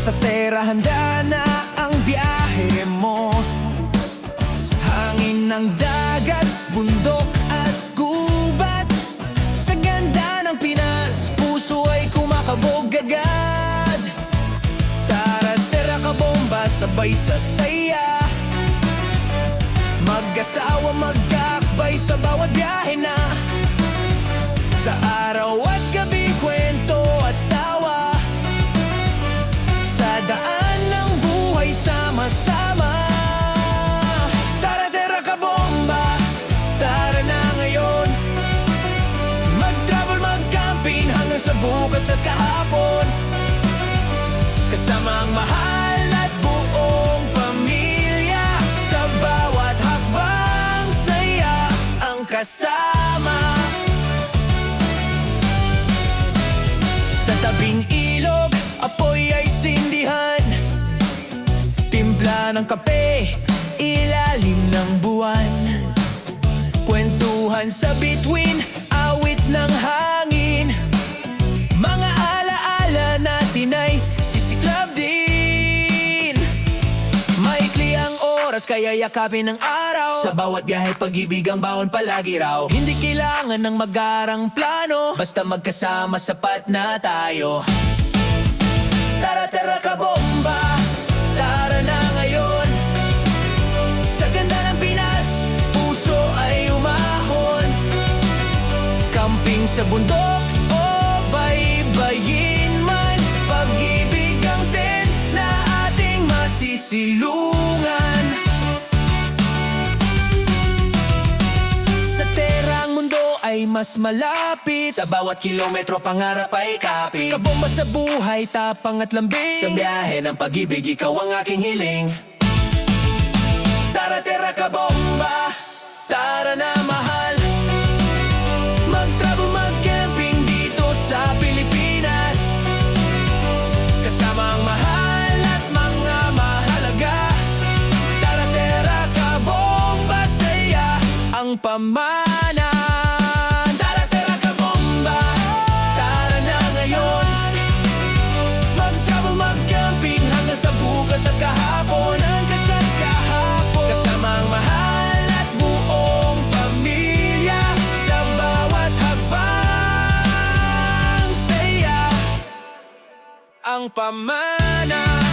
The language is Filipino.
Sa tera handa na ang biyahe mo. Hangin ng dagat, bundok at gubat. Sa ganda ng Pinas, puso ay kumakabog agad. Tara, tara ka bomba, sabay sa saya. Mag-asawa, magkakbay sa bawat biyahe na. Sa araw at gabi, kwento at tawa. Sa daan ng buhay, sama-sama. Tara, tara ka bomba, tara na ngayon. Mag-travel, mag-camping hanggang sa bukas at kahapon. Kasama ang mahal at buong pamilya. Sa bawat hakbang, saya ang kasama. Sa tabing ilog, apoy ay sindihan. Timpla ng kape, ilalim ng buwan. Kwentuhan sa bituin, awit ng hangin. Mga alaala natin ay sisiklab din. Maikli ang oras, kaya yakapin ng araw. Sa bawat biyahe, pag-ibig ang bawon palagi raw. Hindi kailangan ng magarang plano, basta magkasama sapat na tayo. Tara, tara ka bomba, tara na ngayon. Sa ganda ng Pinas, puso ay umahon. Camping sa bundok o baybayin man, pag-ibig ang tent na ating masisilungan. Sa terang mundo ay mas malapit. Sa bawat kilometro, pangarap ay kapit. Kabomba sa buhay, tapang at lambing. Sa biyahe ng pag-ibig, ikaw ang aking hiling. Tara, tara ka bomba, tara na mahal. Mag-travel, mag-camping dito sa Pilipinas. Kasama ang mahal at mga mahalaga. Tara, tara ka bomba, saya ang pamana. Tara, tara ka bomba, tara na ngayon. Mag-travel, mag-camping hanggang sa bukas at kahapon. Hanggang sa kahapon, kasama ang mahal at buong pamilya. Sa bawat hakbang, saya ang pamana.